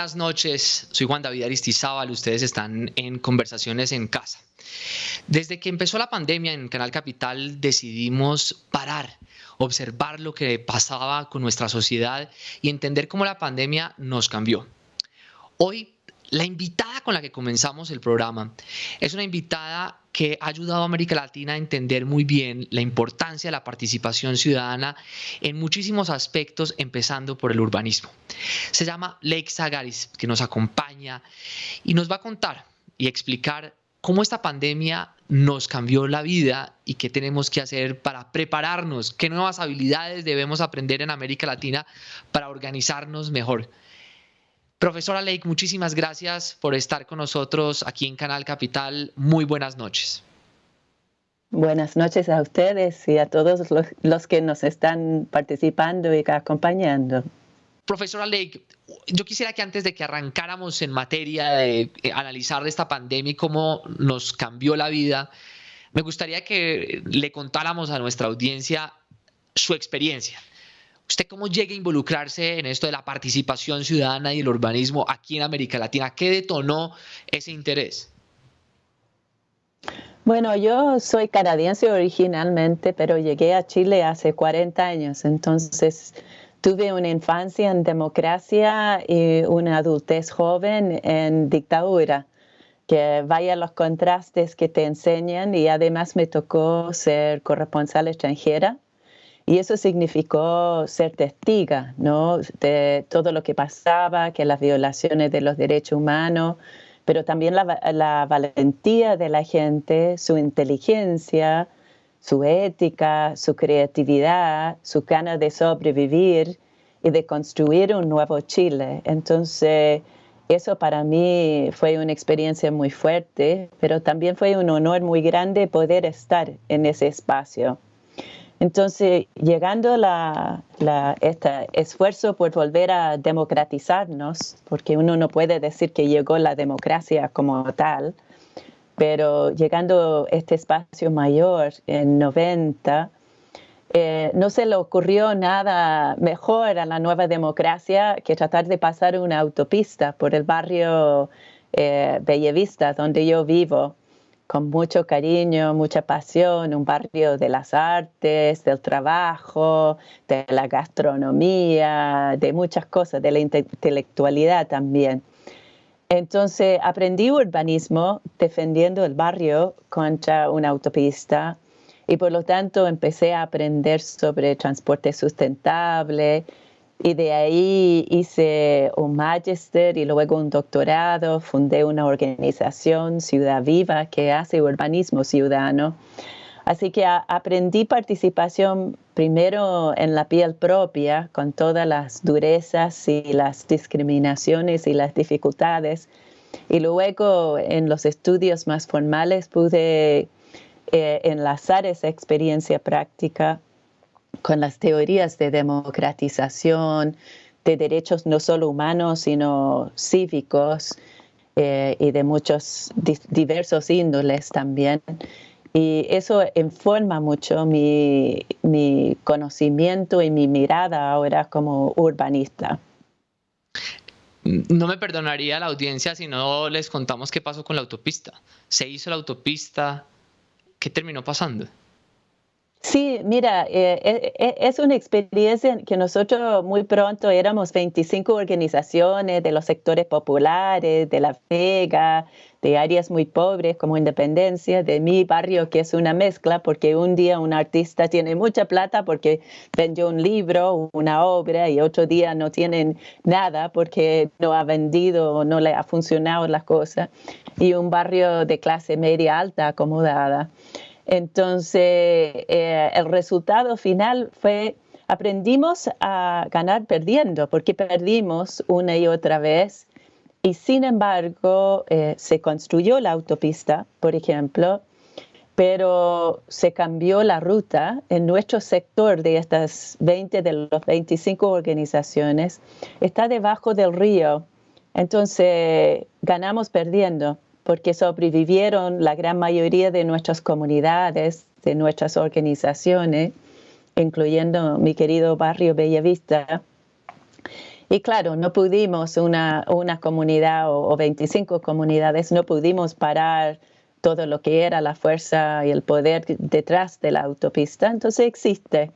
buenas noches. Soy Juan David Aristizábal. Ustedes están en Conversaciones en Casa. Desde que empezó la pandemia en Canal Capital decidimos parar, observar lo que pasaba con nuestra sociedad y entender cómo la pandemia nos cambió. Hoy, la invitada con la que comenzamos el programa es una invitada que ha ayudado a América Latina a entender muy bien la importancia de la participación ciudadana en muchísimos aspectos, empezando por el urbanismo. Se llama Lake Sagaris, que nos acompaña y nos va a contar y explicar cómo esta pandemia nos cambió la vida y qué tenemos que hacer para prepararnos, qué nuevas habilidades debemos aprender en América Latina para organizarnos mejor. Profesora Lake, muchísimas gracias por estar con nosotros aquí en Canal Capital. Muy buenas noches. Buenas noches a ustedes y a todos los que nos están participando y acompañando. Profesora Lake, yo quisiera que antes de que arrancáramos en materia de analizar esta pandemia y cómo nos cambió la vida, me gustaría que le contáramos a nuestra audiencia su experiencia. ¿Usted cómo llega a involucrarse en esto de la participación ciudadana y el urbanismo aquí en América Latina? ¿Qué detonó ese interés? Bueno, yo soy canadiense originalmente, pero llegué a Chile hace 40 años, entonces tuve una infancia en democracia y una adultez joven en dictadura, que vaya los contrastes que te enseñan, y además me tocó ser corresponsal extranjera. Y eso significó ser testiga, ¿no?, de todo lo que pasaba, que las violaciones de los derechos humanos, pero también la valentía de la gente, su inteligencia, su ética, su creatividad, su ganas de sobrevivir y de construir un nuevo Chile. Entonces, eso para mí fue una experiencia muy fuerte, pero también fue un honor muy grande poder estar en ese espacio. Entonces, llegando este esfuerzo por volver a democratizarnos, porque uno no puede decir que llegó la democracia como tal, pero llegando a este espacio mayor en 90, no se le ocurrió nada mejor a la nueva democracia que tratar de pasar una autopista por el barrio Bellavista, donde yo vivo, con mucho cariño, mucha pasión, un barrio de las artes, del trabajo, de la gastronomía, de muchas cosas, de la intelectualidad también. Entonces aprendí urbanismo defendiendo el barrio contra una autopista y por lo tanto empecé a aprender sobre transporte sustentable. Y de ahí hice un magíster y luego un doctorado. Fundé una organización, Ciudad Viva, que hace urbanismo ciudadano. Así que aprendí participación primero en la piel propia, con todas las durezas y las discriminaciones y las dificultades. Y luego en los estudios más formales pude enlazar esa experiencia práctica con las teorías de democratización, de derechos no solo humanos, sino cívicos y de muchos diversos índoles también. Y eso informa mucho mi conocimiento y mi mirada ahora como urbanista. No me perdonaría la audiencia si no les contamos qué pasó con la autopista. Se hizo la autopista, ¿qué terminó pasando? Sí, mira, es una experiencia que nosotros muy pronto éramos 25 organizaciones de los sectores populares, de La Vega, de áreas muy pobres como Independencia, de mi barrio, que es una mezcla, porque un día un artista tiene mucha plata porque vendió un libro, una obra, y otro día no tienen nada porque no ha vendido o no le ha funcionado las cosas, y un barrio de clase media alta acomodada. Entonces, el resultado final fue, aprendimos a ganar perdiendo, porque perdimos una y otra vez, y sin embargo, se construyó la autopista, por ejemplo, pero se cambió la ruta en nuestro sector de estas 20 de las 25 organizaciones, está debajo del río. Entonces, ganamos perdiendo, porque sobrevivieron la gran mayoría de nuestras comunidades, de nuestras organizaciones, incluyendo mi querido barrio Bellavista. Y claro, no pudimos, una comunidad o 25 comunidades, no pudimos parar todo lo que era la fuerza y el poder detrás de la autopista, entonces existe.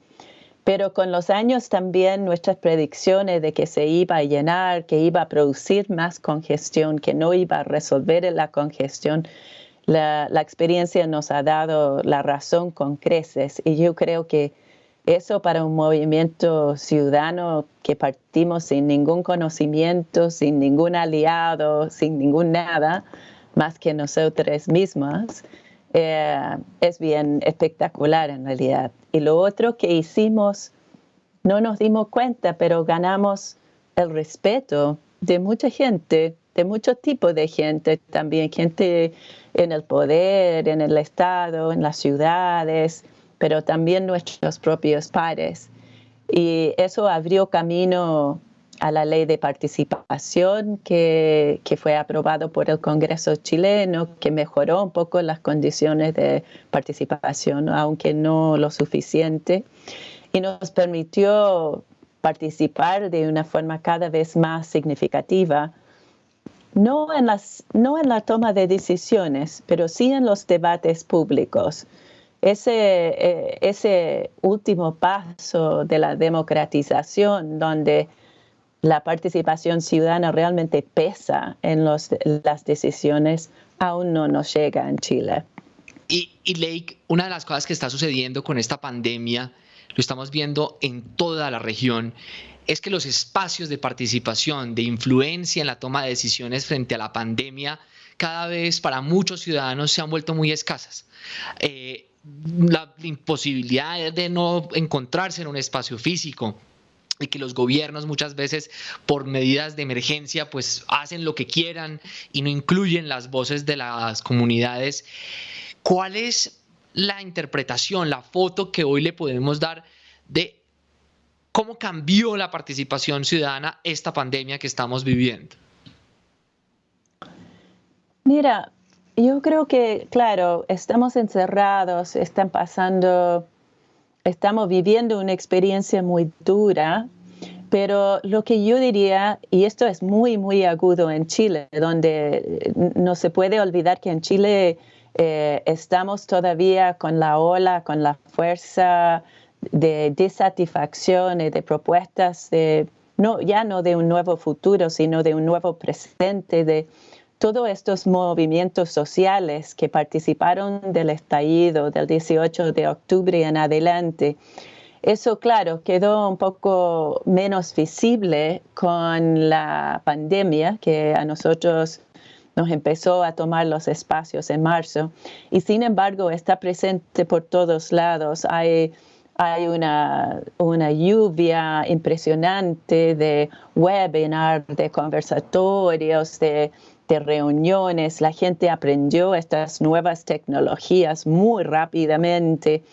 Pero con los años también nuestras predicciones de que se iba a llenar, que iba a producir más congestión, que no iba a resolver la congestión, la experiencia nos ha dado la razón con creces. Y yo creo que eso para un movimiento ciudadano que partimos sin ningún conocimiento, sin ningún aliado, sin ningún nada, más que nosotros mismas, es bien espectacular en realidad. Y lo otro que hicimos, no nos dimos cuenta, pero ganamos el respeto de mucha gente, de muchos tipos de gente también, gente en el poder, en el Estado, en las ciudades, pero también nuestros propios pares. Y eso abrió camino a la ley de participación que fue aprobado por el Congreso chileno, que mejoró un poco las condiciones de participación, aunque no lo suficiente, y nos permitió participar de una forma cada vez más significativa, no en la toma de decisiones, pero sí en los debates públicos. Ese último paso de la democratización, donde la participación ciudadana realmente pesa en las decisiones, aún no nos llega en Chile. Y Lake, una de las cosas que está sucediendo con esta pandemia, lo estamos viendo en toda la región, es que los espacios de participación, de influencia en la toma de decisiones frente a la pandemia, cada vez para muchos ciudadanos se han vuelto muy escasas. La imposibilidad de no encontrarse en un espacio físico, y que los gobiernos muchas veces por medidas de emergencia pues hacen lo que quieran y no incluyen las voces de las comunidades. ¿Cuál es la interpretación, la foto que hoy le podemos dar de cómo cambió la participación ciudadana esta pandemia que estamos viviendo? Mira, yo creo que, claro, estamos encerrados, estamos viviendo una experiencia muy dura, pero lo que yo diría, y esto es muy, muy agudo en Chile, donde no se puede olvidar que en Chile estamos todavía con la ola, con la fuerza de desatisfacción y de propuestas, ya no de un nuevo futuro, sino de un nuevo presente, de todos estos movimientos sociales que participaron del estallido del 18 de octubre en adelante. Eso, claro, quedó un poco menos visible con la pandemia, que a nosotros nos empezó a tomar los espacios en marzo, y sin embargo está presente por todos lados. Hay una lluvia impresionante de webinars, de conversatorios, de reuniones. La gente aprendió estas nuevas tecnologías muy rápidamente.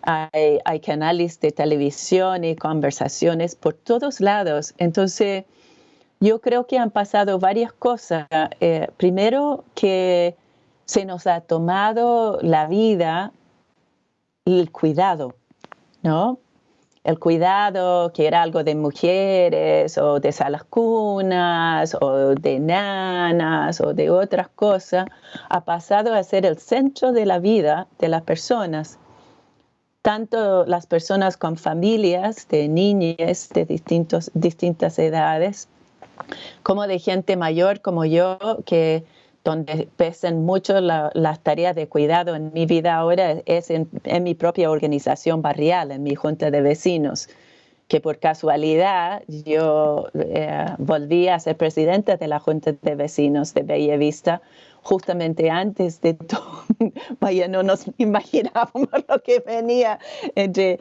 Hay canales de televisión y conversaciones por todos lados. Entonces, yo creo que han pasado varias cosas. Primero, que se nos ha tomado la vida y el cuidado, ¿no? El cuidado, que era algo de mujeres o de salas cunas o de nanas o de otras cosas, ha pasado a ser el centro de la vida de las personas. Tanto las personas con familias de niñas de distintas edades, como de gente mayor como yo, donde pesan mucho las tareas de cuidado en mi vida ahora es en mi propia organización barrial, en mi junta de vecinos, que por casualidad yo volví a ser presidenta de la junta de vecinos de Bellavista justamente antes de todo. Vaya, no nos imaginábamos lo que venía entre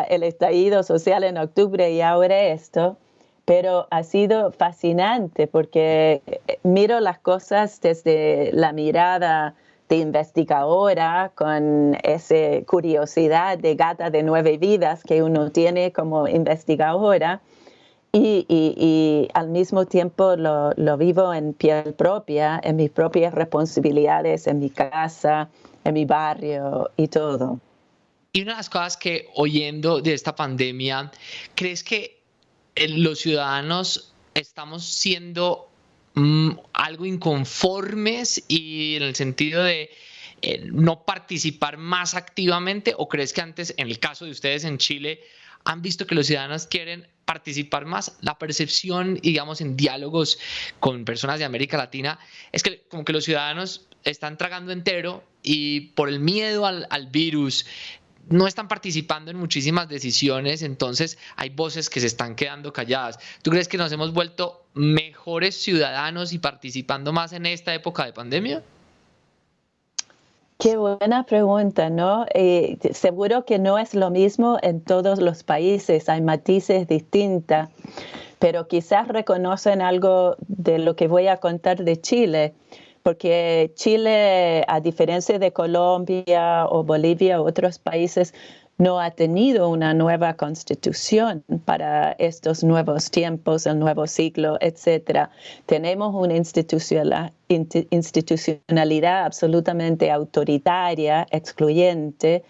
el estallido social en octubre y ahora esto. Pero ha sido fascinante porque miro las cosas desde la mirada de investigadora, con esa curiosidad de gata de 9 vidas que uno tiene como investigadora, y al mismo tiempo lo vivo en piel propia, en mis propias responsabilidades, en mi casa, en mi barrio y todo. Y una de las cosas que oyendo de esta pandemia, ¿crees que los ciudadanos estamos siendo algo inconformes y en el sentido de no participar más activamente, o crees que antes, en el caso de ustedes en Chile, han visto que los ciudadanos quieren participar más? La percepción, digamos, en diálogos con personas de América Latina es que como que los ciudadanos están tragando entero y por el miedo al virus no están participando en muchísimas decisiones, entonces hay voces que se están quedando calladas. ¿Tú crees que nos hemos vuelto mejores ciudadanos y participando más en esta época de pandemia? Qué buena pregunta, ¿no? Seguro que no es lo mismo en todos los países, hay matices distintas, pero quizás reconocen algo de lo que voy a contar de Chile, porque Chile, a diferencia de Colombia o Bolivia u otros países, no ha tenido una nueva constitución para estos nuevos tiempos, el nuevo siglo, etc. Tenemos una institucionalidad absolutamente autoritaria, excluyente,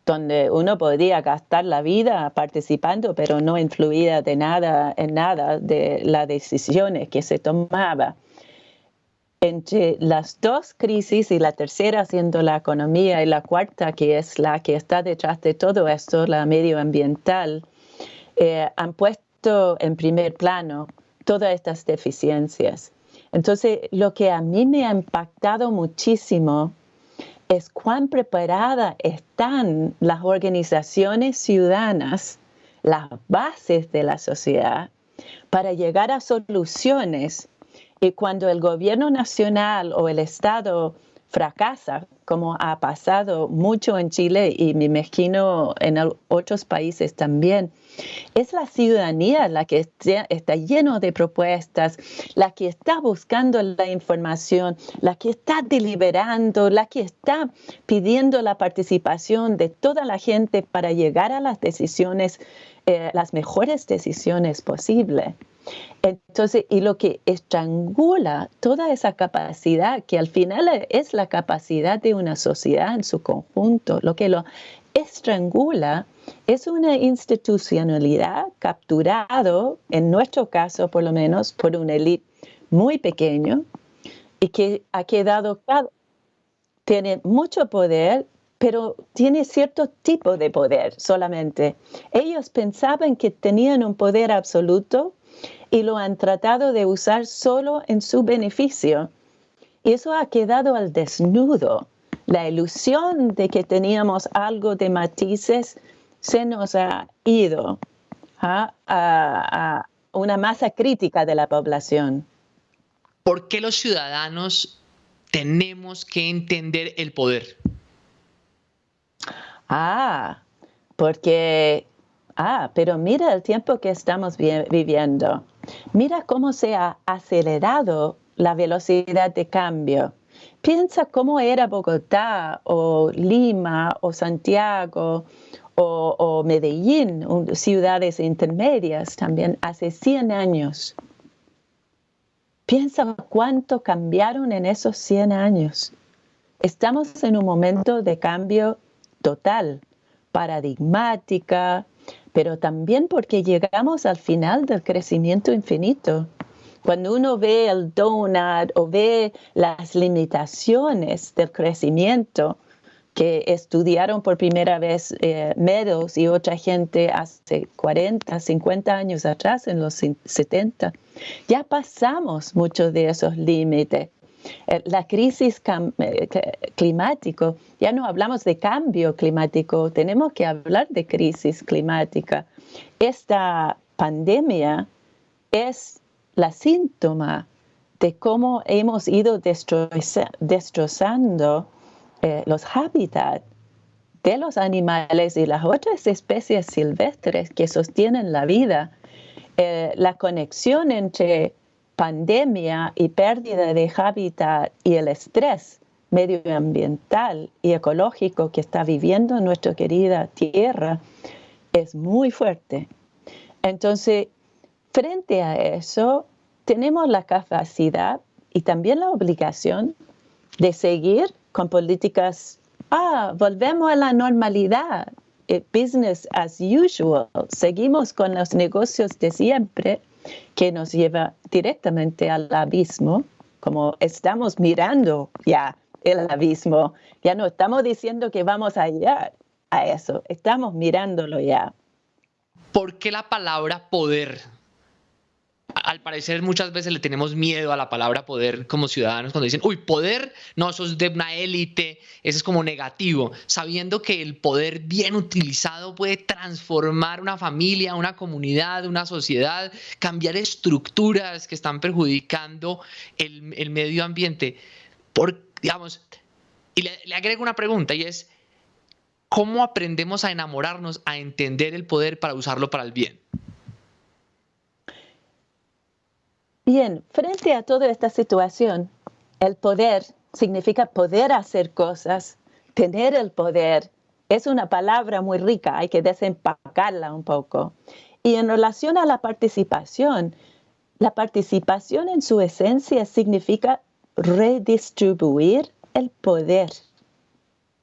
donde uno podía gastar la vida participando, pero no influía en nada de las decisiones que se tomaban. Entre las dos crisis, y la tercera siendo la economía y la cuarta, que es la que está detrás de todo esto, la medioambiental, han puesto en primer plano todas estas deficiencias. Entonces, lo que a mí me ha impactado muchísimo es cuán preparadas están las organizaciones ciudadanas, las bases de la sociedad, para llegar a soluciones. Y cuando el gobierno nacional o el Estado fracasa, como ha pasado mucho en Chile y me imagino en otros países también, es la ciudadanía la que está lleno de propuestas, la que está buscando la información, la que está deliberando, la que está pidiendo la participación de toda la gente para llegar a las decisiones, las mejores decisiones posibles. Entonces, y lo que estrangula toda esa capacidad, que al final es la capacidad de una sociedad en su conjunto, lo que lo estrangula es una institucionalidad capturado, en nuestro caso por lo menos, por una élite muy pequeña y que ha quedado, tiene mucho poder, pero tiene cierto tipo de poder solamente. Ellos pensaban que tenían un poder absoluto y lo han tratado de usar solo en su beneficio. Y eso ha quedado al desnudo. La ilusión de que teníamos algo de matices se nos ha ido a una masa crítica de la población. ¿Por qué los ciudadanos tenemos que entender el poder? Pero mira el tiempo que estamos viviendo. Mira cómo se ha acelerado la velocidad de cambio. Piensa cómo era Bogotá o Lima o Santiago o Medellín, ciudades intermedias también hace 100 años. Piensa cuánto cambiaron en esos 100 años. Estamos en un momento de cambio total, paradigmática, pero también porque llegamos al final del crecimiento infinito. Cuando uno ve el donut o ve las limitaciones del crecimiento que estudiaron por primera vez Meadows y otra gente hace 40, 50 años atrás, en los 70, ya pasamos muchos de esos límites. La crisis climática, ya no hablamos de cambio climático, tenemos que hablar de crisis climática. Esta pandemia es la síntoma de cómo hemos ido destrozando los hábitats de los animales y las otras especies silvestres que sostienen la vida. La conexión entre pandemia y pérdida de hábitat y el estrés medioambiental y ecológico que está viviendo nuestra querida Tierra es muy fuerte. Entonces, frente a eso, tenemos la capacidad y también la obligación de seguir con políticas, volvemos a la normalidad, business as usual. Seguimos con los negocios de siempre que nos lleva directamente al abismo, como estamos mirando ya el abismo. Ya no estamos diciendo que vamos a llegar a eso, estamos mirándolo ya. ¿Por qué la palabra poder? Al parecer muchas veces le tenemos miedo a la palabra poder como ciudadanos cuando dicen, uy, poder, no, eso es de una élite, eso es como negativo, sabiendo que el poder bien utilizado puede transformar una familia, una comunidad, una sociedad, cambiar estructuras que están perjudicando el medio ambiente. Digamos, y le agrego una pregunta y es, ¿cómo aprendemos a enamorarnos, a entender el poder para usarlo para el bien? Bien, frente a toda esta situación, el poder significa poder hacer cosas, tener el poder. Es una palabra muy rica, hay que desempacarla un poco. Y en relación a la participación en su esencia significa redistribuir el poder.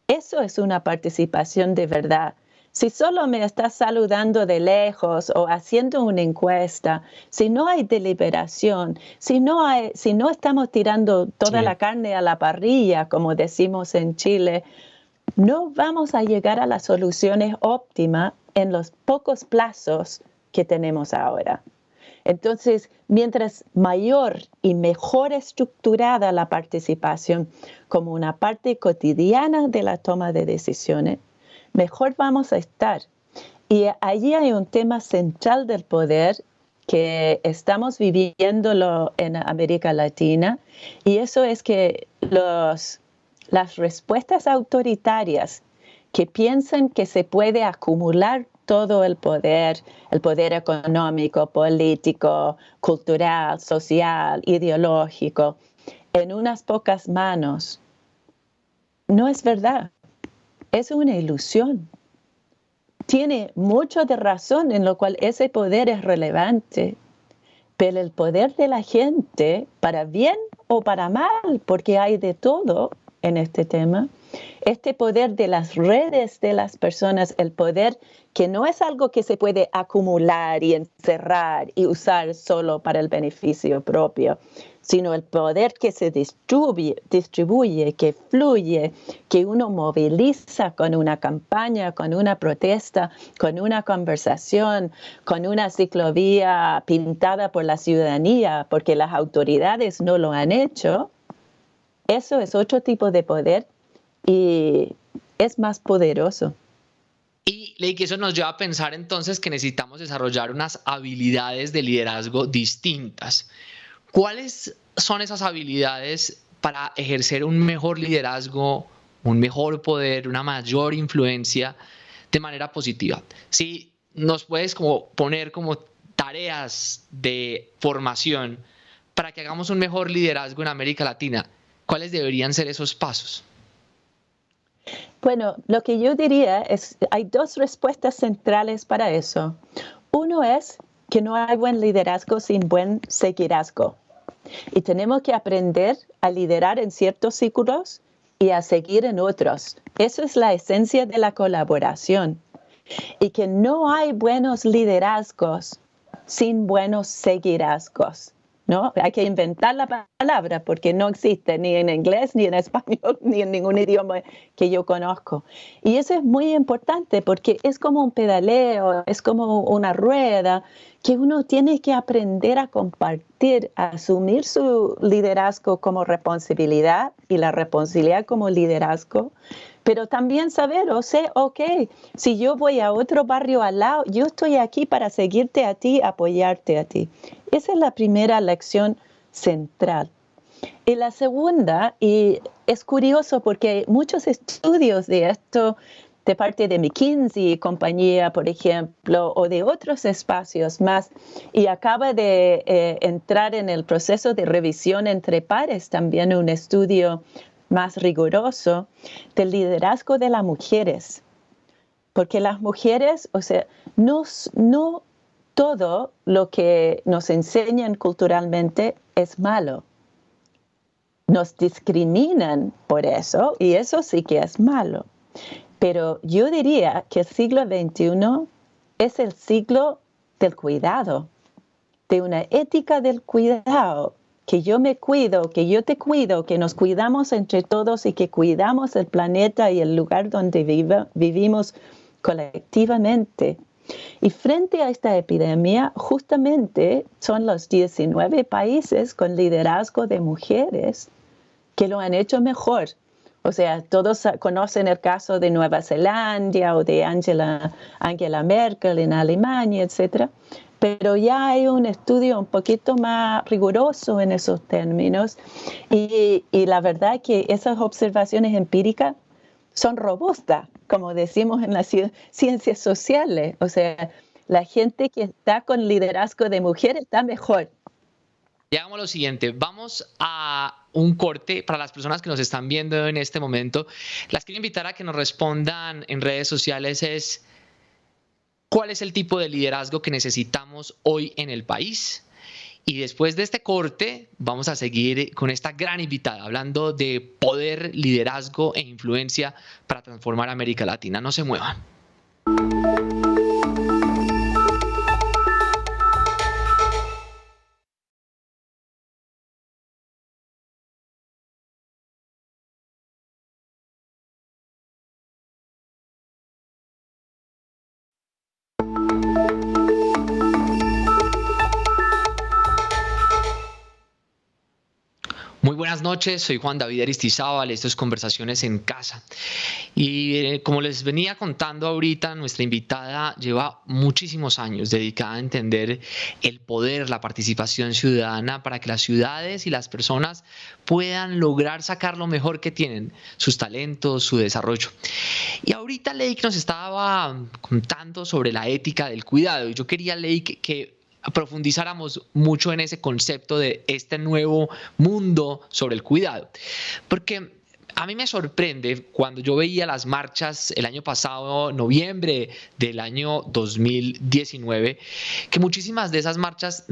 Eso es una participación de verdad. Si solo me estás saludando de lejos o haciendo una encuesta, si no hay deliberación, si no estamos tirando toda la carne a la parrilla, como decimos en Chile, no vamos a llegar a las soluciones óptimas en los pocos plazos que tenemos ahora. Entonces, mientras mayor y mejor estructurada la participación como una parte cotidiana de la toma de decisiones, mejor vamos a estar. Y allí hay un tema central del poder que estamos viviéndolo en América Latina, y eso es que las respuestas autoritarias que piensan que se puede acumular todo el poder económico, político, cultural, social, ideológico, en unas pocas manos, no es verdad. Es una ilusión. Tiene mucho de razón en lo cual ese poder es relevante, pero el poder de la gente, para bien o para mal, porque hay de todo en este tema, este poder de las redes de las personas, el poder que no es algo que se puede acumular y encerrar y usar solo para el beneficio propio, sino el poder que se distribuye, que fluye, que uno moviliza con una campaña, con una protesta, con una conversación, con una ciclovía pintada por la ciudadanía, porque las autoridades no lo han hecho. Eso es otro tipo de poder y es más poderoso. Y leí que eso nos lleva a pensar entonces que necesitamos desarrollar unas habilidades de liderazgo distintas. ¿Cuáles son esas habilidades para ejercer un mejor liderazgo, un mejor poder, una mayor influencia de manera positiva? Si nos puedes poner como tareas de formación para que hagamos un mejor liderazgo en América Latina, ¿cuáles deberían ser esos pasos? Bueno, lo que yo diría es, hay dos respuestas centrales para eso. Uno es que no hay buen liderazgo sin buen seguidazgo. Y tenemos que aprender a liderar en ciertos círculos y a seguir en otros. Eso es la esencia de la colaboración. Y que no hay buenos liderazgos sin buenos seguidazgos, ¿no? Hay que inventar la palabra porque no existe ni en inglés, ni en español, ni en ningún idioma que yo conozco. Y eso es muy importante porque es como un pedaleo, es como una rueda que uno tiene que aprender a compartir, a asumir su liderazgo como responsabilidad y la responsabilidad como liderazgo, pero también saber, ok, si yo voy a otro barrio al lado, yo estoy aquí para seguirte a ti, apoyarte a ti. Esa es la primera lección central. Y la segunda, y es curioso porque hay muchos estudios de esto, de parte de McKinsey y compañía, por ejemplo, o de otros espacios más, y acaba de entrar en el proceso de revisión entre pares también un estudio más riguroso del liderazgo de las mujeres. Porque las mujeres, no todo lo que nos enseñan culturalmente es malo. Nos discriminan por eso y eso sí que es malo. Pero yo diría que el siglo XXI es el siglo del cuidado, de una ética del cuidado, que yo me cuido, que yo te cuido, que nos cuidamos entre todos y que cuidamos el planeta y el lugar donde vivimos colectivamente. Y frente a esta epidemia, justamente son los 19 países con liderazgo de mujeres que lo han hecho mejor. O sea, todos conocen el caso de Nueva Zelanda o de Angela Merkel en Alemania, etc. Pero ya hay un estudio un poquito más riguroso en esos términos y la verdad que esas observaciones empíricas son robustas, como decimos en las ciencias sociales. O sea, la gente que está con liderazgo de mujeres está mejor. Y hagamos lo siguiente, vamos a un corte para las personas que nos están viendo en este momento. Las quiero invitar a que nos respondan en redes sociales ¿cuál es el tipo de liderazgo que necesitamos hoy en el país? Y después de este corte vamos a seguir con esta gran invitada hablando de poder, liderazgo e influencia para transformar América Latina. No se muevan. Muy buenas noches, soy Juan David Aristizábal, esto es Conversaciones en Casa. Y como les venía contando ahorita, nuestra invitada lleva muchísimos años dedicada a entender el poder, la participación ciudadana para que las ciudades y las personas puedan lograr sacar lo mejor que tienen, sus talentos, su desarrollo. Y ahorita Leik nos estaba contando sobre la ética del cuidado y yo quería, Leik, que profundizáramos mucho en ese concepto de este nuevo mundo sobre el cuidado. Porque a mí me sorprende cuando yo veía las marchas el año pasado, noviembre del año 2019, que muchísimas de esas marchas,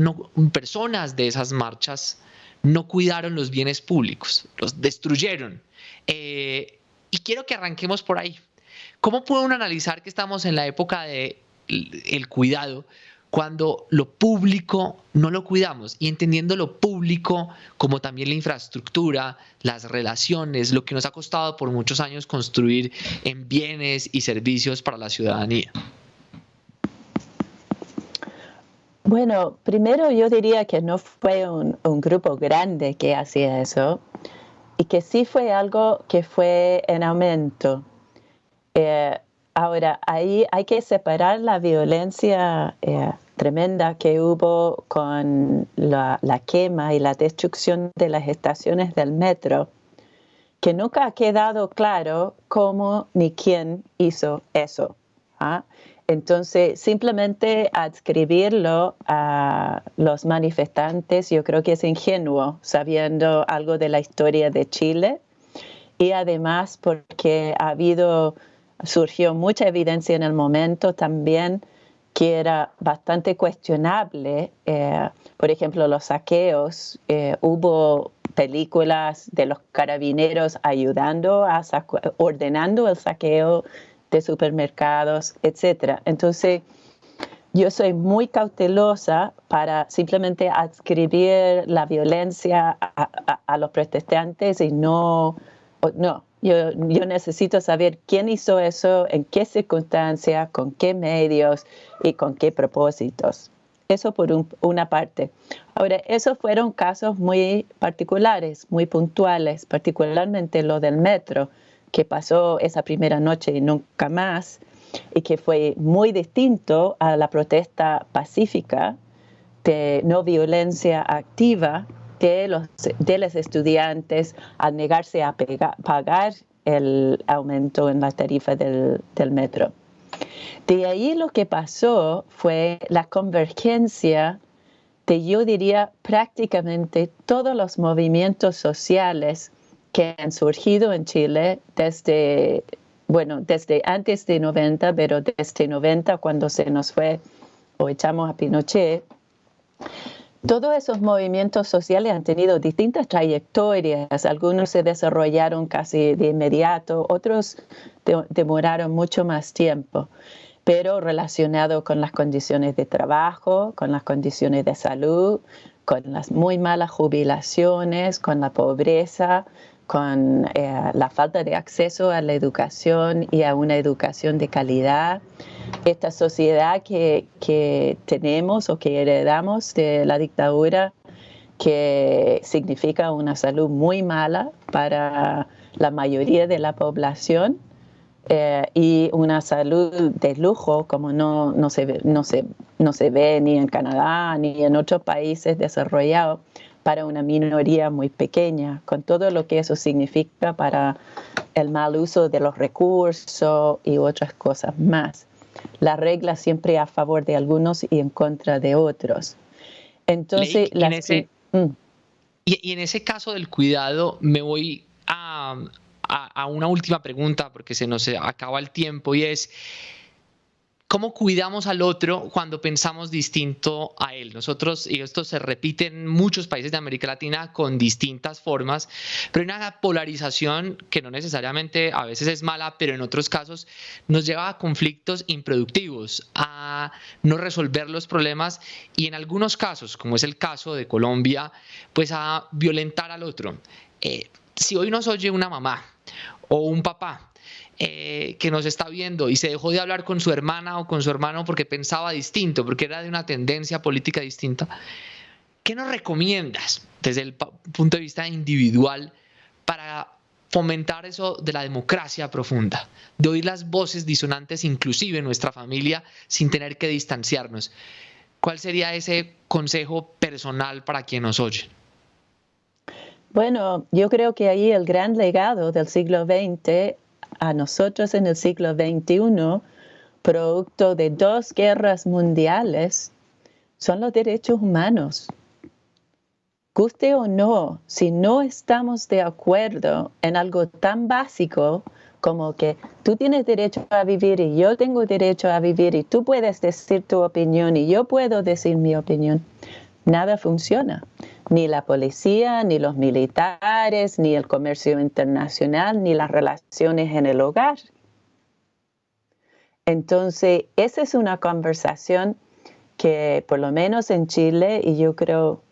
personas de esas marchas, no cuidaron los bienes públicos, los destruyeron. Y quiero que arranquemos por ahí. ¿Cómo puede uno analizar que estamos en la época del cuidado cuando lo público no lo cuidamos? Y entendiendo lo público como también la infraestructura, las relaciones, lo que nos ha costado por muchos años construir en bienes y servicios para la ciudadanía. Bueno, primero yo diría que no fue un grupo grande que hacía eso y que sí fue algo que fue en aumento. Ahora, ahí hay que separar la violencia tremenda que hubo con la quema y la destrucción de las estaciones del metro, que nunca ha quedado claro cómo ni quién hizo eso. ¿Ah? Entonces, simplemente adscribirlo a los manifestantes, yo creo que es ingenuo, sabiendo algo de la historia de Chile y además porque surgió mucha evidencia en el momento también que era bastante cuestionable. Por ejemplo, los saqueos, hubo películas de los carabineros ayudando, ordenando el saqueo de supermercados, etc. Entonces, yo soy muy cautelosa para simplemente adscribir la violencia a los protestantes y no. Yo necesito saber quién hizo eso, en qué circunstancias, con qué medios y con qué propósitos. Eso por una parte. Ahora, esos fueron casos muy particulares, muy puntuales, particularmente lo del metro, que pasó esa primera noche y nunca más, y que fue muy distinto a la protesta pacífica de no violencia activa de los estudiantes al negarse a pagar el aumento en la tarifa del metro. De ahí lo que pasó fue la convergencia de, yo diría, prácticamente todos los movimientos sociales que han surgido en Chile desde antes de 90, pero desde 90 cuando se nos fue o echamos a Pinochet, Todos esos movimientos sociales han tenido distintas trayectorias. Algunos se desarrollaron casi de inmediato, otros demoraron mucho más tiempo, pero relacionado con las condiciones de trabajo, con las condiciones de salud, con las muy malas jubilaciones, con la pobreza, con la falta de acceso a la educación y a una educación de calidad. Esta sociedad que tenemos o que heredamos de la dictadura, que significa una salud muy mala para la mayoría de la población, y una salud de lujo como no se ve ni en Canadá ni en otros países desarrollados para una minoría muy pequeña, con todo lo que eso significa para el mal uso de los recursos y otras cosas más. La regla siempre a favor de algunos y en contra de otros. Entonces, y en ese caso del cuidado me voy a una última pregunta porque se nos acaba el tiempo, y es: ¿cómo cuidamos al otro cuando pensamos distinto a él? Nosotros, y esto se repite en muchos países de América Latina con distintas formas, pero hay una polarización que no necesariamente a veces es mala, pero en otros casos nos lleva a conflictos improductivos, a no resolver los problemas y en algunos casos, como es el caso de Colombia, pues a violentar al otro. Si hoy nos oye una mamá o un papá que nos está viendo y se dejó de hablar con su hermana o con su hermano porque pensaba distinto, porque era de una tendencia política distinta, ¿qué nos recomiendas desde el punto de vista individual para fomentar eso de la democracia profunda, de oír las voces disonantes inclusive en nuestra familia sin tener que distanciarnos? ¿Cuál sería ese consejo personal para quien nos oye? Bueno, yo creo que ahí el gran legado del siglo XX a nosotros en el siglo XXI, producto de 2 guerras mundiales, son los derechos humanos. Guste o no, si no estamos de acuerdo en algo tan básico como que tú tienes derecho a vivir y yo tengo derecho a vivir y tú puedes decir tu opinión y yo puedo decir mi opinión, nada funciona. Ni la policía, ni los militares, ni el comercio internacional, ni las relaciones en el hogar. Entonces, esa es una conversación que por lo menos en Chile, y yo creo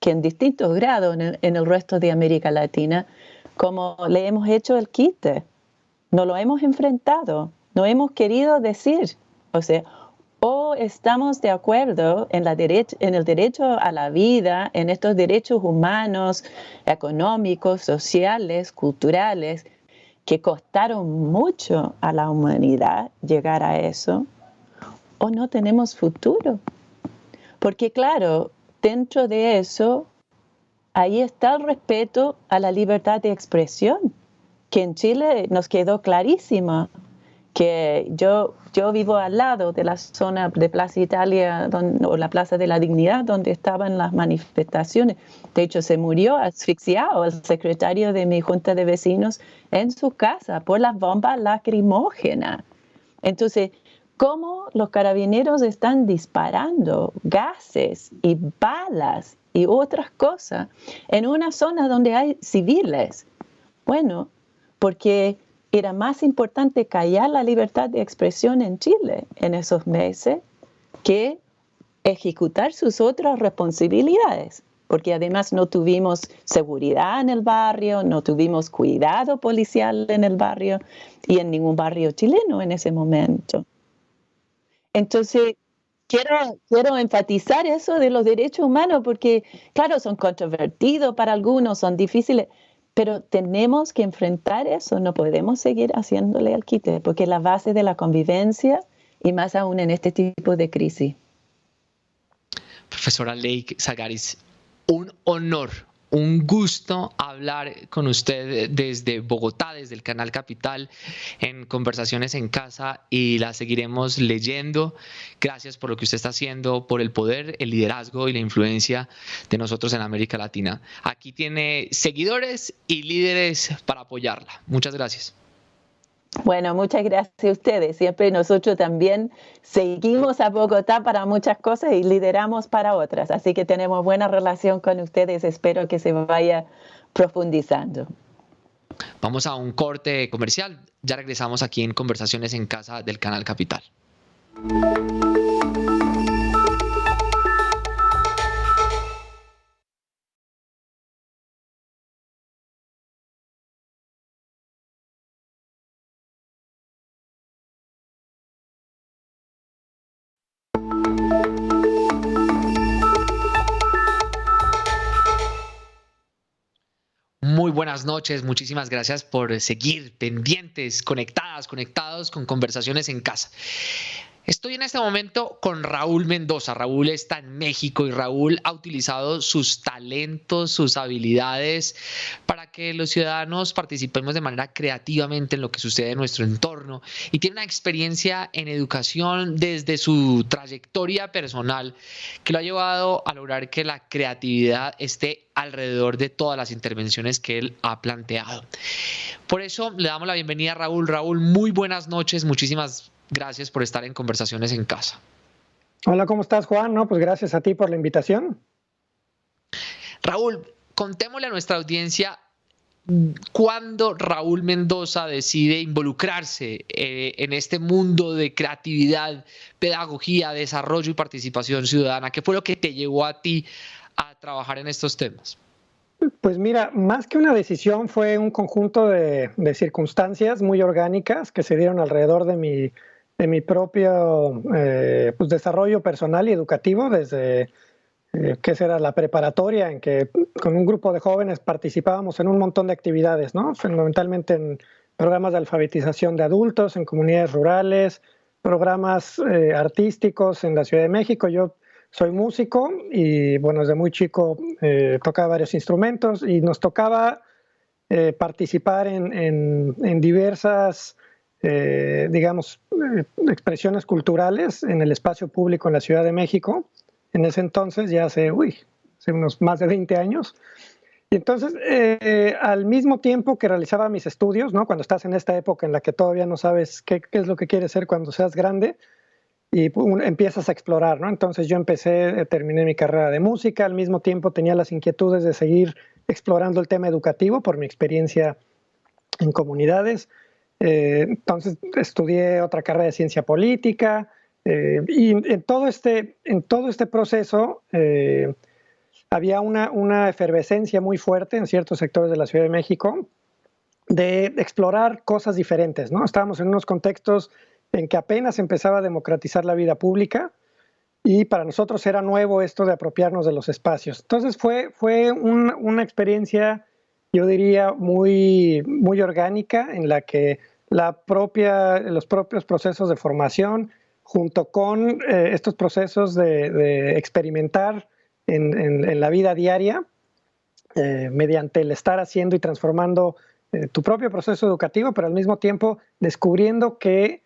que en distintos grados en el resto de América Latina, como le hemos hecho el quite, no lo hemos enfrentado, no hemos querido decir, o sea, o estamos de acuerdo en el derecho a la vida, en estos derechos humanos, económicos, sociales, culturales, que costaron mucho a la humanidad llegar a eso, o no tenemos futuro. Porque claro, dentro de eso, ahí está el respeto a la libertad de expresión, que en Chile nos quedó clarísima. Que yo vivo al lado de la zona de Plaza Italia o la Plaza de la Dignidad donde estaban las manifestaciones. De hecho, se murió asfixiado el secretario de mi junta de vecinos en su casa por las bombas lacrimógenas. Entonces, ¿cómo los carabineros están disparando gases y balas y otras cosas en una zona donde hay civiles? Bueno, porque era más importante callar la libertad de expresión en Chile en esos meses que ejecutar sus otras responsabilidades, porque además no tuvimos seguridad en el barrio, no tuvimos cuidado policial en el barrio y en ningún barrio chileno en ese momento. Entonces, quiero enfatizar eso de los derechos humanos porque, claro, son controvertidos para algunos, son difíciles, pero tenemos que enfrentar eso, no podemos seguir haciéndole al quite, porque es la base de la convivencia y más aún en este tipo de crisis. Profesora Lake Zagaris, un honor, un gusto hablar con usted desde Bogotá, desde el Canal Capital, en Conversaciones en Casa, y la seguiremos leyendo. Gracias por lo que usted está haciendo, por el poder, el liderazgo y la influencia de nosotros en América Latina. Aquí tiene seguidores y líderes para apoyarla. Muchas gracias. Bueno, muchas gracias a ustedes. Siempre nosotros también seguimos a Bogotá para muchas cosas y lideramos para otras. Así que tenemos buena relación con ustedes. Espero que se vaya profundizando. Vamos a un corte comercial. Ya regresamos aquí en Conversaciones en Casa del Canal Capital. Muy buenas noches, muchísimas gracias por seguir pendientes, conectadas, conectados con Conversaciones en Casa. Estoy en este momento con Raúl Mendoza. Raúl está en México y Raúl ha utilizado sus talentos, sus habilidades para que los ciudadanos participemos de manera creativamente en lo que sucede en nuestro entorno y tiene una experiencia en educación desde su trayectoria personal que lo ha llevado a lograr que la creatividad esté alrededor de todas las intervenciones que él ha planteado. Por eso le damos la bienvenida a Raúl. Raúl, muy buenas noches, muchísimas gracias por estar en Conversaciones en Casa. Hola, ¿cómo estás, Juan? No, pues gracias a ti por la invitación. Raúl, contémosle a nuestra audiencia cuándo Raúl Mendoza decide involucrarse en este mundo de creatividad, pedagogía, desarrollo y participación ciudadana. ¿Qué fue lo que te llevó a ti a trabajar en estos temas? Pues mira, más que una decisión fue un conjunto de circunstancias muy orgánicas que se dieron alrededor de mi propio pues desarrollo personal y educativo desde que será la preparatoria, en que con un grupo de jóvenes participábamos en un montón de actividades, ¿no? Fundamentalmente en programas de alfabetización de adultos, en comunidades rurales, programas artísticos en la Ciudad de México. Yo soy músico y bueno, desde muy chico tocaba varios instrumentos y nos tocaba participar en diversas digamos, expresiones culturales en el espacio público en la Ciudad de México. En ese entonces, ya hace unos más de 20 años. Y entonces, al mismo tiempo que realizaba mis estudios, ¿no? Cuando estás en esta época en la que todavía no sabes qué es lo que quieres ser cuando seas grande, y empiezas a explorar, ¿no? Entonces yo terminé mi carrera de música, al mismo tiempo tenía las inquietudes de seguir explorando el tema educativo por mi experiencia en comunidades. Entonces estudié otra carrera de ciencia política y en todo este proceso había una efervescencia muy fuerte en ciertos sectores de la Ciudad de México de explorar cosas diferentes, ¿no? Estábamos en unos contextos en que apenas empezaba a democratizar la vida pública y para nosotros era nuevo esto de apropiarnos de los espacios. Entonces fue una experiencia, yo diría, muy orgánica en la que los propios procesos de formación junto con estos procesos de experimentar en la vida diaria mediante el estar haciendo y transformando tu propio proceso educativo, pero al mismo tiempo descubriendo que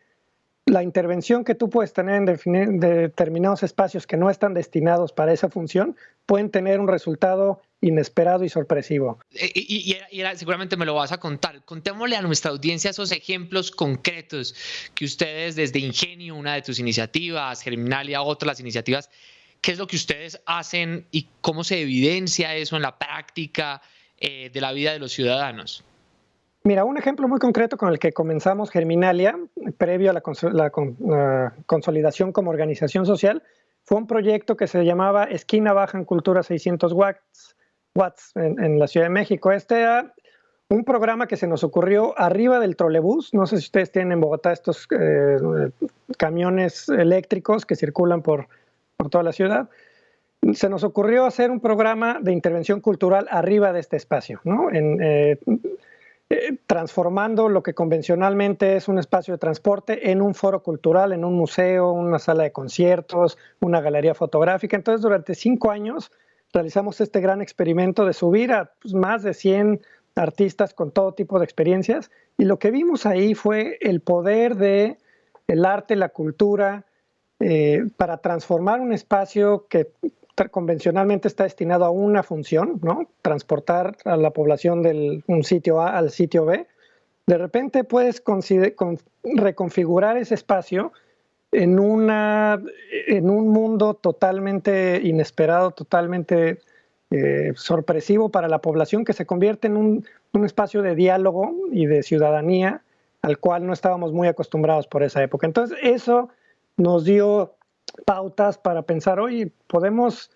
la intervención que tú puedes tener en determinados espacios que no están destinados para esa función pueden tener un resultado inesperado y sorpresivo. Seguramente me lo vas a contar. Contémosle a nuestra audiencia esos ejemplos concretos que ustedes desde Ingenio, una de tus iniciativas, Germinalia, otras iniciativas, ¿qué es lo que ustedes hacen y cómo se evidencia eso en la práctica de la vida de los ciudadanos? Mira, un ejemplo muy concreto con el que comenzamos Germinalia, previo a la consolidación como organización social, fue un proyecto que se llamaba Esquina Baja en Cultura 600 watts en la Ciudad de México. Este era un programa que se nos ocurrió arriba del trolebús. No sé si ustedes tienen en Bogotá estos camiones eléctricos que circulan por toda la ciudad. Se nos ocurrió hacer un programa de intervención cultural arriba de este espacio, ¿no? Transformando lo que convencionalmente es un espacio de transporte en un foro cultural, en un museo, una sala de conciertos, una galería fotográfica. Entonces, durante 5 años realizamos este gran experimento de subir a más de 100 artistas con todo tipo de experiencias, y lo que vimos ahí fue el poder del arte, la cultura, para transformar un espacio que convencionalmente está destinado a una función, ¿no? Transportar a la población de un sitio A al sitio B, de repente puedes reconfigurar ese espacio en un mundo totalmente inesperado, totalmente sorpresivo para la población, que se convierte en un espacio de diálogo y de ciudadanía al cual no estábamos muy acostumbrados por esa época. Entonces eso nos dio pautas para pensar, oye, podemos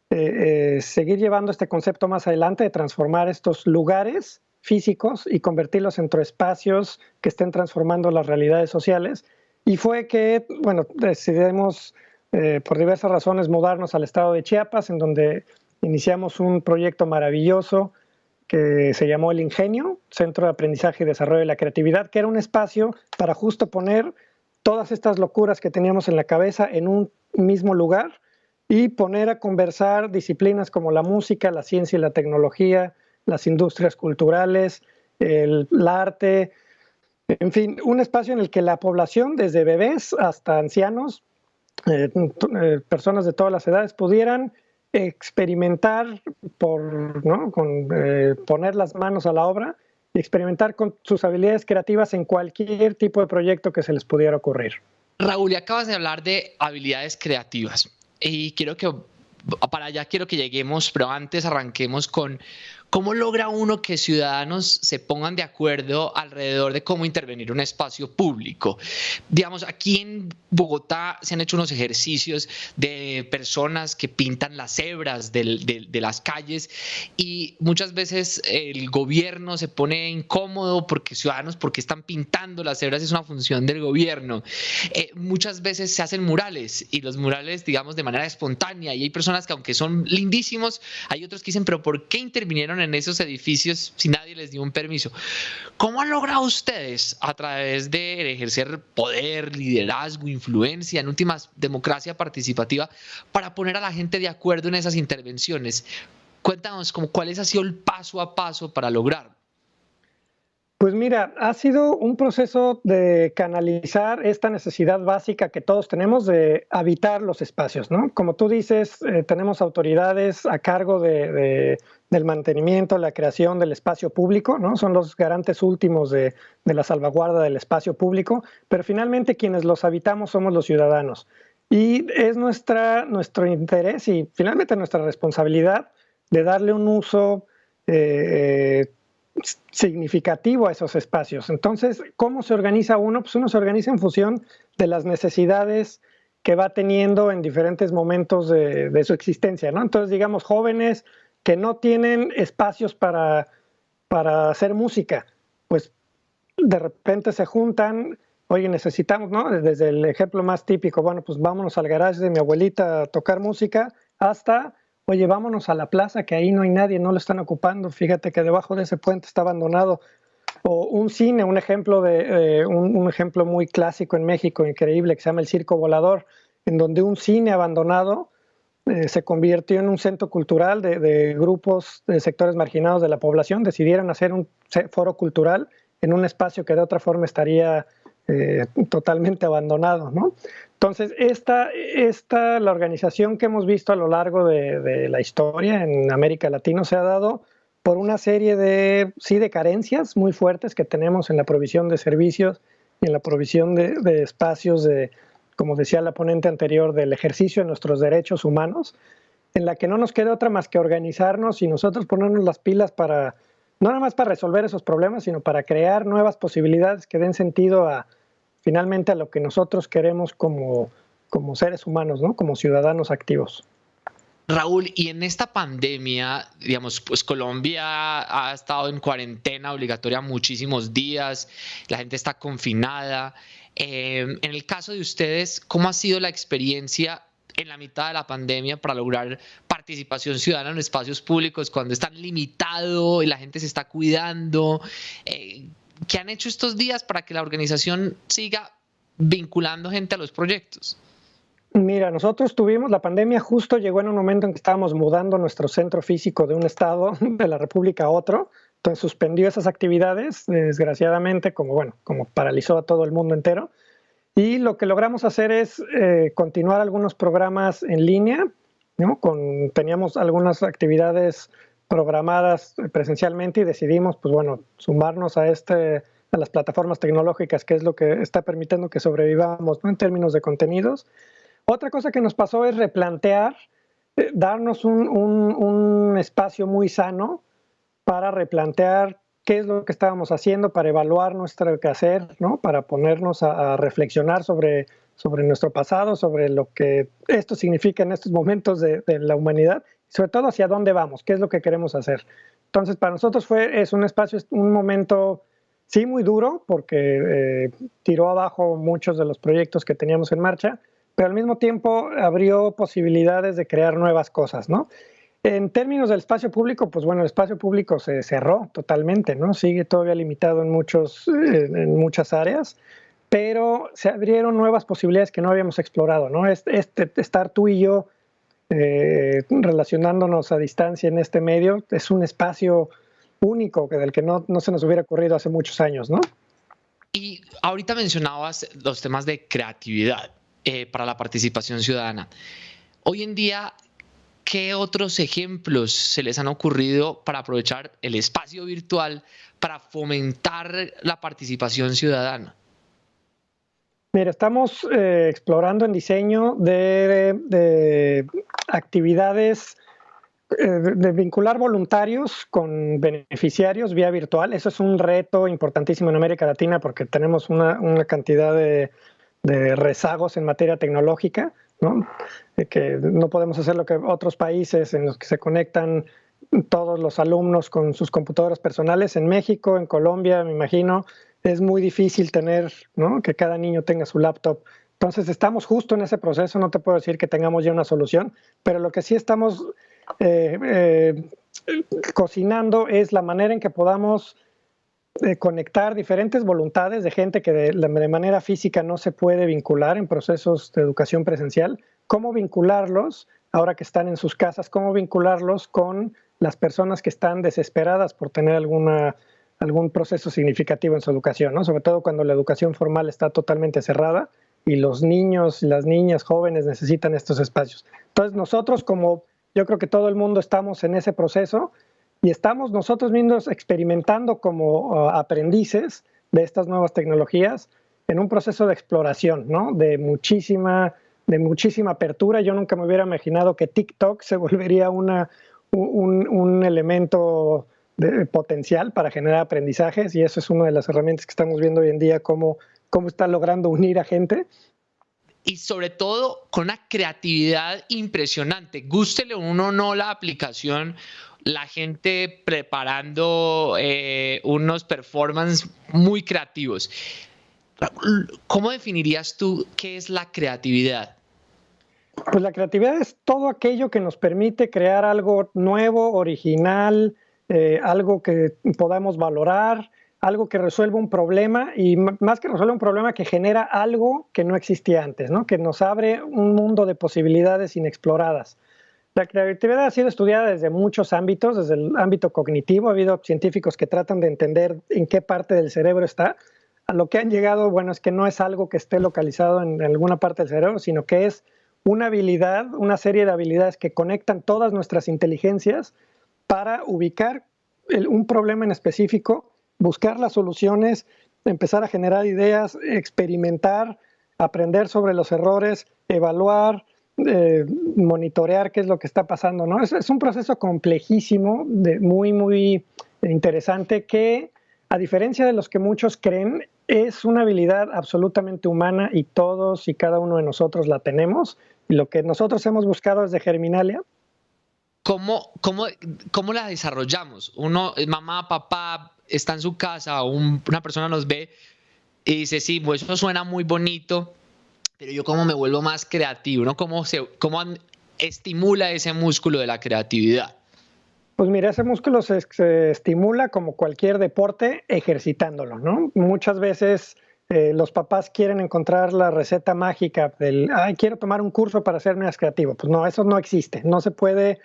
seguir llevando este concepto más adelante de transformar estos lugares físicos y convertirlos en espacios que estén transformando las realidades sociales. Y fue que, bueno, decidimos por diversas razones mudarnos al estado de Chiapas, en donde iniciamos un proyecto maravilloso que se llamó El Ingenio, Centro de Aprendizaje y Desarrollo de la Creatividad, que era un espacio para justo poner todas estas locuras que teníamos en la cabeza en un mismo lugar y poner a conversar disciplinas como la música, la ciencia y la tecnología, las industrias culturales, el arte, en fin, un espacio en el que la población, desde bebés hasta ancianos, personas de todas las edades, pudieran experimentar poner las manos a la obra y experimentar con sus habilidades creativas en cualquier tipo de proyecto que se les pudiera ocurrir. Raúl, acabas de hablar de habilidades creativas y quiero que lleguemos, pero antes arranquemos con cómo logra uno que ciudadanos se pongan de acuerdo alrededor de cómo intervenir un espacio público. Digamos, aquí en Bogotá se han hecho unos ejercicios de personas que pintan las cebras de las calles y muchas veces el gobierno se pone incómodo porque ciudadanos, porque están pintando las cebras, es una función del gobierno. Muchas veces se hacen murales y los murales, digamos, de manera espontánea, y hay personas que aunque son lindísimos, hay otros que dicen, pero ¿por qué intervinieron en esos edificios si nadie les dio un permiso? ¿Cómo han logrado ustedes, a través de ejercer poder, liderazgo, influencia, en últimas democracia participativa, para poner a la gente de acuerdo en esas intervenciones? Cuéntanos cuál ha sido el paso a paso para lograrlo. Pues mira, ha sido un proceso de canalizar esta necesidad básica que todos tenemos de habitar los espacios, ¿no? Como tú dices, tenemos autoridades a cargo del mantenimiento, la creación del espacio público, ¿no? Son los garantes últimos de la salvaguarda del espacio público, pero finalmente quienes los habitamos somos los ciudadanos. Y es nuestro interés y finalmente nuestra responsabilidad de darle un uso significativo a esos espacios. Entonces, ¿cómo se organiza uno? Pues uno se organiza en función de las necesidades que va teniendo en diferentes momentos de su existencia, ¿no? Entonces, digamos, jóvenes que no tienen espacios para hacer música, pues de repente se juntan, oye, necesitamos, ¿no? Desde el ejemplo más típico, bueno, pues vámonos al garage de mi abuelita a tocar música, hasta oye, vámonos a la plaza, que ahí no hay nadie, no lo están ocupando, fíjate que debajo de ese puente está abandonado. O un cine, un ejemplo muy clásico en México, increíble, que se llama el Circo Volador, en donde un cine abandonado se convirtió en un centro cultural de grupos de sectores marginados de la población, decidieron hacer un foro cultural en un espacio que de otra forma estaría totalmente abandonado, ¿no? Entonces, la organización que hemos visto a lo largo de la historia en América Latina se ha dado por una serie de carencias muy fuertes que tenemos en la provisión de servicios y en la provisión de espacios como decía la ponente anterior, del ejercicio de nuestros derechos humanos, en la que no nos queda otra más que organizarnos y nosotros ponernos las pilas para, no nada más para resolver esos problemas, sino para crear nuevas posibilidades que den sentido finalmente a lo que nosotros queremos como seres humanos, ¿no? Como ciudadanos activos. Raúl, y en esta pandemia, digamos, pues Colombia ha estado en cuarentena obligatoria muchísimos días, la gente está confinada. En el caso de ustedes, ¿cómo ha sido la experiencia en la mitad de la pandemia para lograr participación ciudadana en espacios públicos cuando es tan limitado y la gente se está cuidando? ¿Qué han hecho estos días para que la organización siga vinculando gente a los proyectos? Mira, nosotros la pandemia justo llegó en un momento en que estábamos mudando nuestro centro físico de un estado de la República a otro, entonces suspendió esas actividades, desgraciadamente, como paralizó a todo el mundo entero, y lo que logramos hacer es continuar algunos programas en línea, ¿no? Teníamos algunas actividades programadas presencialmente y decidimos, pues bueno, sumarnos a a las plataformas tecnológicas, que es lo que está permitiendo que sobrevivamos, ¿no?, en términos de contenidos. Otra cosa que nos pasó es replantear, darnos un espacio muy sano para replantear qué es lo que estábamos haciendo, para evaluar nuestro quehacer, ¿no?, para ponernos a reflexionar sobre nuestro pasado, sobre lo que esto significa en estos momentos de la humanidad, sobre todo hacia dónde vamos, qué es lo que queremos hacer. Entonces, para nosotros es un espacio, un momento, sí, muy duro, porque tiró abajo muchos de los proyectos que teníamos en marcha, pero al mismo tiempo abrió posibilidades de crear nuevas cosas, ¿no? En términos del espacio público, pues bueno, el espacio público se cerró totalmente, ¿no? Sigue todavía limitado en muchas áreas, pero se abrieron nuevas posibilidades que no habíamos explorado, ¿no? Estar tú y yo relacionándonos a distancia en este medio es un espacio único del que no se nos hubiera ocurrido hace muchos años, ¿no? Y ahorita mencionabas los temas de creatividad para la participación ciudadana. Hoy en día, ¿qué otros ejemplos se les han ocurrido para aprovechar el espacio virtual para fomentar la participación ciudadana? Mira, estamos explorando en diseño de actividades de vincular voluntarios con beneficiarios vía virtual. Eso es un reto importantísimo en América Latina porque tenemos una cantidad de rezagos en materia tecnológica, ¿no? Que no podemos hacer lo que otros países en los que se conectan todos los alumnos con sus computadoras personales. En México, en Colombia, me imagino, es muy difícil tener, ¿no?, que cada niño tenga su laptop. Entonces estamos justo en ese proceso, no te puedo decir que tengamos ya una solución, pero lo que sí estamos cocinando es la manera en que podamos conectar diferentes voluntades de gente que de manera física no se puede vincular en procesos de educación presencial, cómo vincularlos, ahora que están en sus casas, cómo vincularlos con las personas que están desesperadas por tener algún proceso significativo en su educación, ¿no? Sobre todo cuando la educación formal está totalmente cerrada y los niños y las niñas jóvenes necesitan estos espacios. Entonces nosotros, como yo creo que todo el mundo, estamos en ese proceso y estamos nosotros mismos experimentando como aprendices de estas nuevas tecnologías en un proceso de exploración, ¿no?, de muchísima apertura. Yo nunca me hubiera imaginado que TikTok se volvería un elemento potencial para generar aprendizajes, y eso es una de las herramientas que estamos viendo hoy en día, cómo está logrando unir a gente. Y sobre todo con una creatividad impresionante. Gústele uno o no la aplicación, la gente preparando unos performances muy creativos. ¿Cómo definirías tú qué es la creatividad? Pues la creatividad es todo aquello que nos permite crear algo nuevo, original, algo que podamos valorar, algo que resuelva un problema, y más que resuelva un problema, que genera algo que no existía antes, ¿no?, que nos abre un mundo de posibilidades inexploradas. La creatividad ha sido estudiada desde muchos ámbitos, desde el ámbito cognitivo. Ha habido científicos que tratan de entender en qué parte del cerebro está. A lo que han llegado, bueno, es que no es algo que esté localizado en alguna parte del cerebro, sino que es una habilidad, una serie de habilidades que conectan todas nuestras inteligencias para ubicar un problema en específico, buscar las soluciones, empezar a generar ideas, experimentar, aprender sobre los errores, evaluar, monitorear qué es lo que está pasando, ¿no? Es un proceso complejísimo, muy interesante, que, a diferencia de los que muchos creen, es una habilidad absolutamente humana y todos y cada uno de nosotros la tenemos. Y lo que nosotros hemos buscado desde Germinalia. ¿Cómo la desarrollamos? Uno, mamá, papá, está en su casa, una persona nos ve y dice, sí, pues eso suena muy bonito, pero yo cómo me vuelvo más creativo, ¿no? ¿Cómo estimula ese músculo de la creatividad? Pues mira, ese músculo se estimula como cualquier deporte, ejercitándolo, ¿no? Muchas veces los papás quieren encontrar la receta mágica del, quiero tomar un curso para ser más creativo. Pues no, eso no existe. No se puede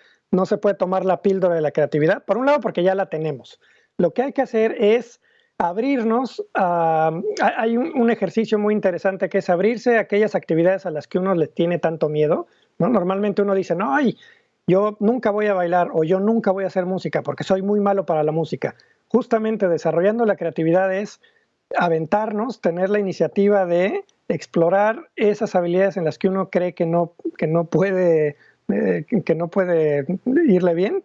tomar la píldora de la creatividad. Por un lado, porque ya la tenemos. Lo que hay que hacer es abrirnos hay un ejercicio muy interesante que es abrirse a aquellas actividades a las que uno le tiene tanto miedo, ¿no? Normalmente uno dice, no, yo nunca voy a bailar o yo nunca voy a hacer música porque soy muy malo para la música. Justamente desarrollando la creatividad es aventarnos, tener la iniciativa de explorar esas habilidades en las que uno cree que no puede irle bien.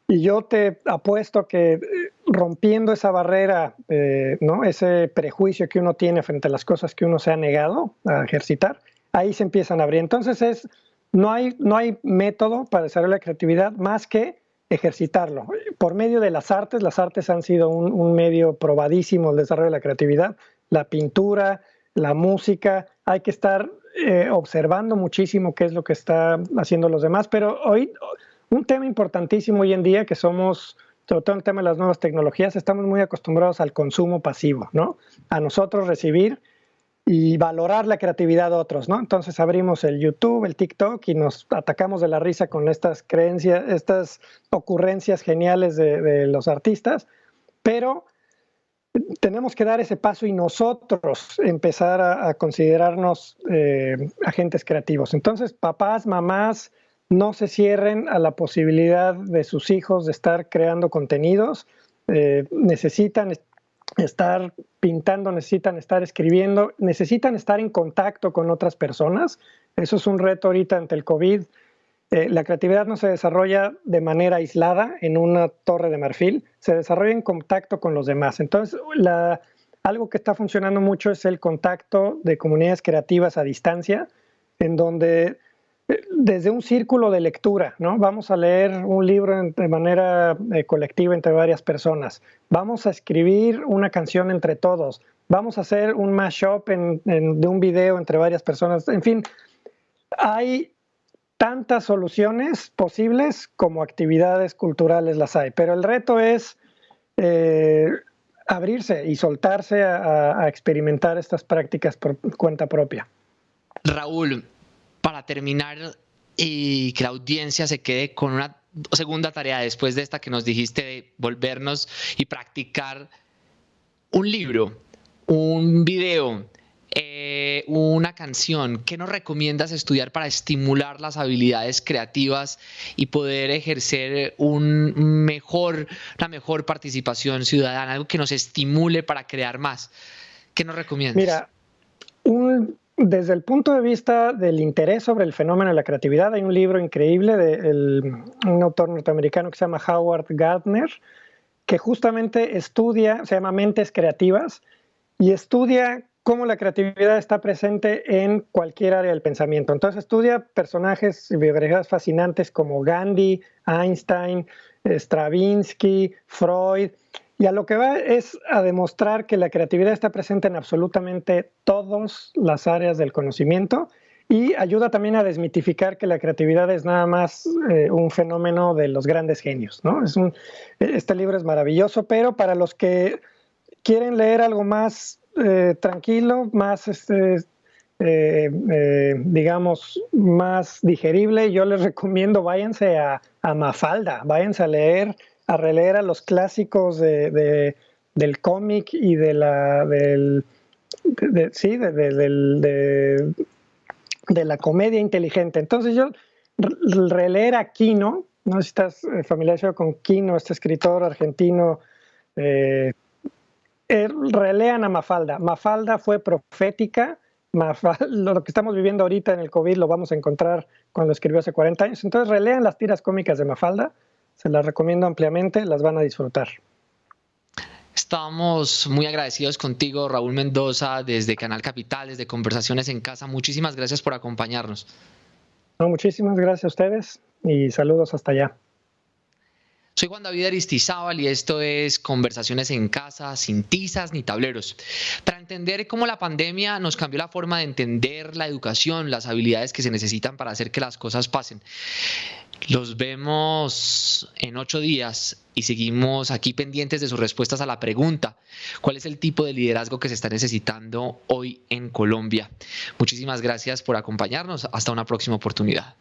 Y yo te apuesto que rompiendo esa barrera, ¿no? Ese prejuicio que uno tiene frente a las cosas que uno se ha negado a ejercitar, ahí se empiezan a abrir. Entonces no hay método para desarrollar la creatividad más que ejercitarlo. Por medio de las artes han sido un medio probadísimo del desarrollo de la creatividad. La pintura, la música, hay que estar observando muchísimo qué es lo que está haciendo los demás, pero hoy un tema importantísimo hoy en día que somos, sobre todo en el tema de las nuevas tecnologías, estamos muy acostumbrados al consumo pasivo, ¿no? A nosotros recibir y valorar la creatividad de otros, ¿no? Entonces abrimos el YouTube, el TikTok y nos atacamos de la risa con estas creencias, estas ocurrencias geniales de los artistas, pero tenemos que dar ese paso y nosotros empezar a considerarnos agentes creativos. Entonces, papás, mamás, no se cierren a la posibilidad de sus hijos de estar creando contenidos. Necesitan estar pintando, necesitan estar escribiendo, necesitan estar en contacto con otras personas. Eso es un reto ahorita ante el COVID. La creatividad no se desarrolla de manera aislada en una torre de marfil, se desarrolla en contacto con los demás. Entonces, algo que está funcionando mucho es el contacto de comunidades creativas a distancia, en donde desde un círculo de lectura, ¿no? Vamos a leer un libro de manera colectiva entre varias personas, vamos a escribir una canción entre todos, vamos a hacer un mashup de un video entre varias personas, en fin, hay tantas soluciones posibles como actividades culturales las hay, pero el reto es abrirse y soltarse a experimentar estas prácticas por cuenta propia. Raúl, para terminar y que la audiencia se quede con una segunda tarea después de esta que nos dijiste de volvernos y practicar un libro, un video, una canción, ¿qué nos recomiendas estudiar para estimular las habilidades creativas y poder ejercer una mejor participación ciudadana, algo que nos estimule para crear más? ¿Qué nos recomiendas? Mira, desde el punto de vista del interés sobre el fenómeno de la creatividad, hay un libro increíble de un autor norteamericano que se llama Howard Gardner, que justamente estudia, se llama Mentes Creativas, y estudia cómo la creatividad está presente en cualquier área del pensamiento. Entonces estudia personajes y biografías fascinantes como Gandhi, Einstein, Stravinsky, Freud, y a lo que va es a demostrar que la creatividad está presente en absolutamente todas las áreas del conocimiento y ayuda también a desmitificar que la creatividad es nada más un fenómeno de los grandes genios, ¿no? Este libro es maravilloso, pero para los que quieren leer algo más tranquilo, más digamos, más digerible, yo les recomiendo váyanse a Mafalda, váyanse a releer a los clásicos del cómic y de la comedia inteligente. Entonces yo releer a Quino, no sé si estás familiarizado con Quino, este escritor argentino, relean a Mafalda. Mafalda fue profética. Lo que estamos viviendo ahorita en el COVID lo vamos a encontrar cuando escribió hace 40 años. Entonces relean las tiras cómicas de Mafalda. Se las recomiendo ampliamente, las van a disfrutar. Estamos muy agradecidos contigo, Raúl Mendoza, desde Canal Capital, desde Conversaciones en Casa. Muchísimas gracias por acompañarnos. No, muchísimas gracias a ustedes y saludos hasta allá. Soy Juan David Aristizábal y esto es Conversaciones en Casa, sin tizas ni tableros. Para entender cómo la pandemia nos cambió la forma de entender la educación, las habilidades que se necesitan para hacer que las cosas pasen. Los vemos en 8 días y seguimos aquí pendientes de sus respuestas a la pregunta: ¿cuál es el tipo de liderazgo que se está necesitando hoy en Colombia? Muchísimas gracias por acompañarnos. Hasta una próxima oportunidad.